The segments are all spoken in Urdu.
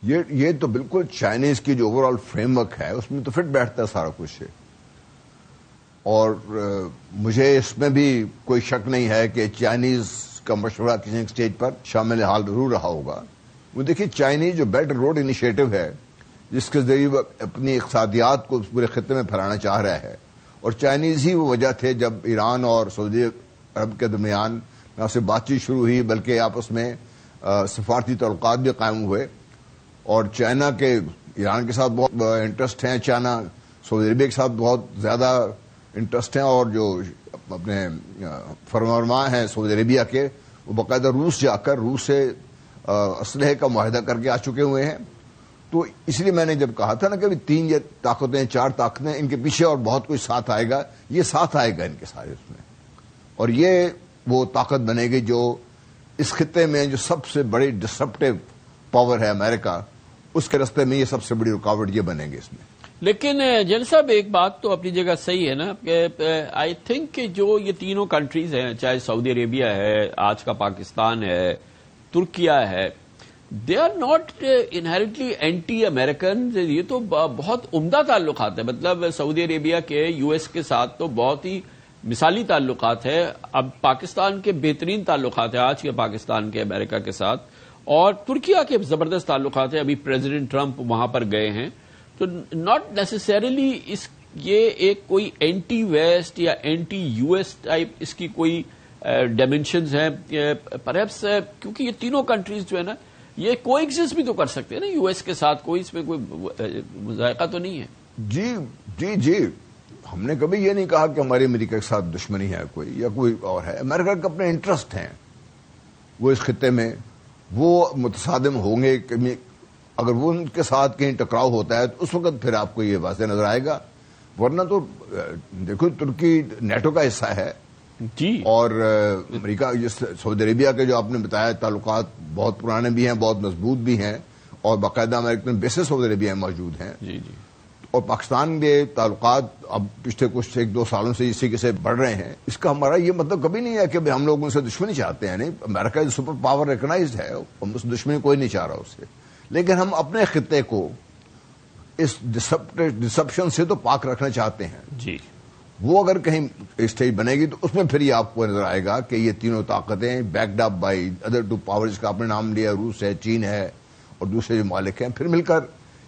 یہ تو بالکل چائنیز کی جو اوور آل فریم ورک ہے اس میں تو فٹ بیٹھتا ہے سارا کچھ ہے. اور مجھے اس میں بھی کوئی شک نہیں ہے کہ چائنیز کا مشورہ کسی اسٹیج پر شامل حال ضرور رہا ہوگا. وہ دیکھیے چائنیز جو بیلٹ روڈ انیشیٹو ہے جس کے ذریعے وہ اپنی اقتصادیات کو پورے خطے میں پھیلانا چاہ رہا ہے، اور چائنیز ہی وہ وجہ تھے جب ایران اور سعودی عرب کے درمیان نہ صرف بات چیت شروع ہوئی بلکہ آپس میں سفارتی تعلقات بھی قائم ہوئے. اور چائنا کے ایران کے ساتھ بہت انٹرسٹ ہیں، چائنا سعودی عربیہ کے ساتھ بہت زیادہ انٹرسٹ ہیں، اور جو اپنے فرمانروا ہیں سعودی عربیہ کے وہ باقاعدہ روس جا کر روس سے اسلحے کا معاہدہ کر کے آ چکے ہوئے ہیں. تو اس لیے میں نے جب کہا تھا نا کہ 3 یہ طاقتیں 4 طاقتیں ان کے پیچھے اور بہت کچھ ساتھ آئے گا، یہ ساتھ آئے گا ان کے سارے اس میں، اور یہ وہ طاقت بنے گی جو اس خطے میں جو سب سے بڑی ڈسرپٹیو پاور ہے امریکہ، اس کے راستے میں یہ سب سے بڑی رکاوٹ یہ بنے گی اس میں. لیکن جن صاحب ایک بات تو اپنی جگہ صحیح ہے نا کہ آئی تھنک کہ جو یہ تینوں کنٹریز ہیں، چاہے سعودی عربیہ ہے، آج کا پاکستان ہے، ترکیہ ہے، they are not inherently anti American. یہ تو بہت عمدہ تعلقات ہیں. مطلب سعودی عربیہ کے یو ایس کے ساتھ تو بہت ہی مثالی تعلقات ہے. اب پاکستان کے بہترین تعلقات ہیں آج کے پاکستان کے امریکہ کے ساتھ، اور ترکیہ کے زبردست تعلقات ہیں. ابھی پریزیڈنٹ ٹرمپ وہاں پر گئے ہیں. تو ناٹ نیسیسریلی یہ ایک کوئی اینٹی ویسٹ یا اینٹی یو ایس ٹائپ اس کی کوئی ڈائمینشنز ہیں. پرہیپس کیونکہ یہ تینوں کنٹریز جو ہے نا یہ کو ایگزسٹ بھی تو کر سکتے ہیں نا یو ایس کے ساتھ، کوئی اس میں کوئی مذائقہ تو نہیں ہے. جی ہم نے کبھی یہ نہیں کہا کہ ہماری امریکہ کے ساتھ دشمنی ہے کوئی یا کوئی اور ہے. امریکہ کے اپنے انٹرسٹ ہیں، وہ اس خطے میں وہ متصادم ہوں گے. اگر وہ ان کے ساتھ کہیں ٹکراؤ ہوتا ہے تو اس وقت پھر آپ کو یہ واضح نظر آئے گا. ورنہ تو دیکھو ترکی نیٹو کا حصہ ہے جی، اور امریکہ سعودی عربیہ کے جو آپ نے بتایا تعلقات بہت پرانے بھی ہیں، بہت مضبوط بھی ہیں، اور باقاعدہ امریکن بیسز سعودی عربیہ میں موجود ہیں. جی. اور پاکستان کے تعلقات اب پچھلے کچھ 1-2 سالوں سے اسی سے بڑھ رہے ہیں. اس کا ہمارا یہ مطلب کبھی نہیں ہے کہ ہم لوگ ان سے دشمنی چاہتے ہیں. نہیں، امریکہ سپر پاور ریکگنائزڈ ہے، ہم اس دشمنی کوئی نہیں چاہ رہا اس سے، لیکن ہم اپنے خطے کو اس ڈسپشن سے تو پاک رکھنا چاہتے ہیں. جی، وہ اگر کہیں اسٹیج بنے گی تو اس میں پھر یہ آپ کو نظر آئے گا کہ یہ تینوں طاقتیں backed up by other 2 powers کا آپ نے نام لیا، روس ہے، چین ہے اور دوسرے جو مالک ہیں، پھر مل کر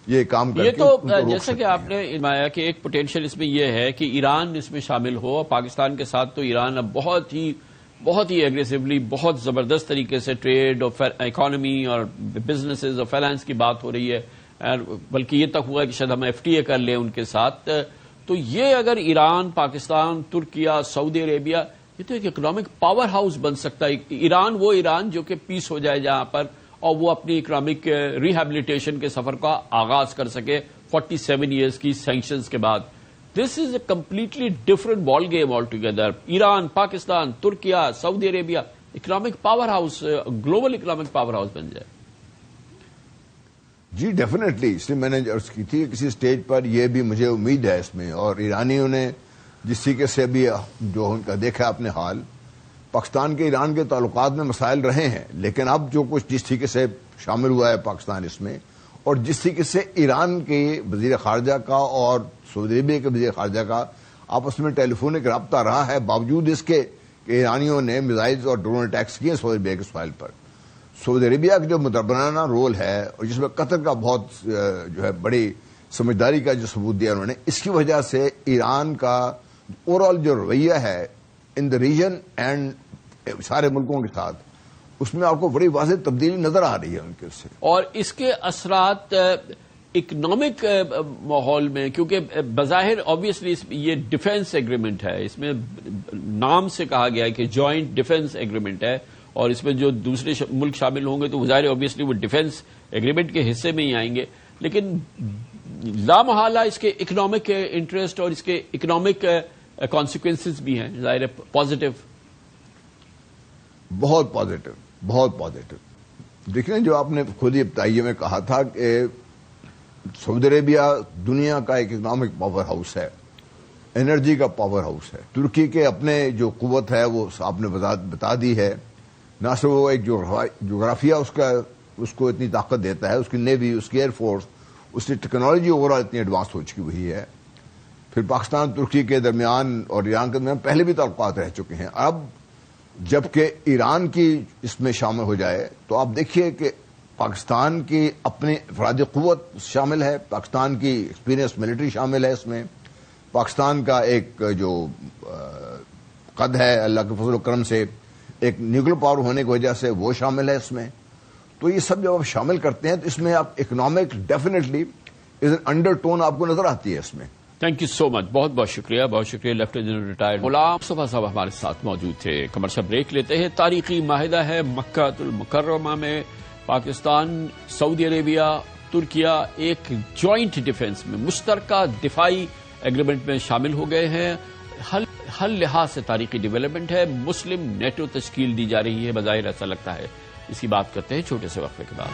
یہ کام کر یہ کے تو جیسا کہ آپ نے فرمایا کہ ایک پوٹینشیل اس میں یہ ہے کہ ایران اس میں شامل ہو. پاکستان کے ساتھ تو ایران اب بہت ہی ایگریسولی، بہت زبردست طریقے سے ٹریڈ اور اکانومی اور بزنسز اور فائنانس کی بات ہو رہی ہے، بلکہ یہ تک ہوا ہے کہ شاید ہم FTA کر لیں ان کے ساتھ. تو یہ اگر ایران، پاکستان، ترکیہ، سعودی عربیہ، یہ تو ایک اکنامک پاور ہاؤس بن سکتا ہے. ایران وہ ایران جو کہ پیس ہو جائے جہاں پر، اور وہ اپنی اکنامک ریہیبلیٹیشن کے سفر کا آغاز کر سکے 47 ایئرز کی سینکشنز کے بعد. This is a completely different ball game altogether. Iran, Pakistan, ترکیہ، سعودی عربیہ economic powerhouse, global economic powerhouse بن جائے. جی ڈیفینیٹلی، اس لیے میں نے عرض کی تھی کسی اسٹیج پر یہ بھی مجھے امید ہے اس میں. اور ایرانیوں نے جس طریقے سے ابھی جو ان کا دیکھا اپنے حال، پاکستان کے ایران کے تعلقات میں مسائل رہے ہیں، لیکن اب جو کچھ جس طریقے سے شامل ہوا ہے پاکستان اس میں، اور جس طریقے سے ایران کے وزیر خارجہ کا اور سعودی عربیہ کے وزیر خارجہ کا آپس میں ٹیلی فونک رابطہ رہا ہے، باوجود اس کے کہ ایرانیوں نے میزائلز اور ڈرون اٹیکس کیے سعودی عربیہ کے سوائل پر. سعودی عربیہ کا جو مدربانہ رول ہے اور جس میں قطر کا بہت جو ہے بڑی سمجھداری کا جو ثبوت دیا انہوں نے، اس کی وجہ سے ایران کا اوور آل جو رویہ ہے ان دا ریجن اینڈ سارے ملکوں کے ساتھ، اس میں آپ کو بڑی واضح تبدیلی نظر آ رہی ہے ان کے سے. اور اس کے اثرات اکنامک ماحول میں، کیونکہ بظاہر آبویسلی یہ ڈیفنس ایگریمنٹ ہے، اس میں نام سے کہا گیا ہے کہ جوائنٹ ڈیفنس ایگریمنٹ ہے، اور اس میں جو دوسرے ملک شامل ہوں گے تو ظاہر آبویسلی وہ ڈیفنس ایگریمنٹ کے حصے میں ہی آئیں گے. لیکن لامحالہ اس کے اکنامک انٹرسٹ اور اس کے اکنامک کانسیکوینسز بھی ہیں ظاہر پازیٹو، بہت پازیٹو. دیکھیں جو آپ نے خود ہی ابتدائی میں کہا تھا کہ سعودی عربیہ دنیا کا ایک اکنامک پاور ہاؤس ہے، انرجی کا پاور ہاؤس ہے. ترکی کے اپنے جو قوت ہے وہ آپ نے بتا دی ہے. نہ صرف وہ ایک جغرافیہ اس کا اس کو اتنی طاقت دیتا ہے، اس کی نیوی، اس کی ایئر فورس، اس کی ٹیکنالوجی اوور آل اتنی ایڈوانس ہو چکی ہوئی ہے. پھر پاکستان ترکی کے درمیان اور ایران کے درمیان پہلے بھی تعلقات رہ چکے ہیں. اب جبکہ ایران کی اس میں شامل ہو جائے تو آپ دیکھیے کہ پاکستان کی اپنی افراد قوت شامل ہے، پاکستان کی ایکسپیرینس ملٹری شامل ہے اس میں، پاکستان کا ایک جو قد ہے اللہ کے فضل و کرم سے ایک نیوکلیر پاور ہونے کی وجہ سے وہ شامل ہے اس میں. تو یہ سب جب آپ شامل کرتے ہیں تو اس میں آپ economic definitely is an under tone آپ کو نظر آتی ہے اس میں. تھینک یو سو مچ، بہت بہت شکریہ، بہت شکریہ. Lieutenant general retired Ghulam Mustafa صاحب ہمارے ساتھ موجود تھے. کمرشل بریک لیتے ہیں. تاریخی معاہدہ ہے مکہ المکرمہ میں پاکستان، سعودی عربیہ، ترکیہ ایک جوائنٹ ڈیفنس میں مشترکہ دفاعی ایگریمنٹ میں شامل ہو گئے ہیں. ہر لحاظ سے تاریخی ڈیولپمنٹ ہے. مسلم نیٹو تشکیل دی جا رہی ہے، بظاہر ایسا لگتا ہے. اس کی بات کرتے ہیں چھوٹے سے وقفے کے بعد.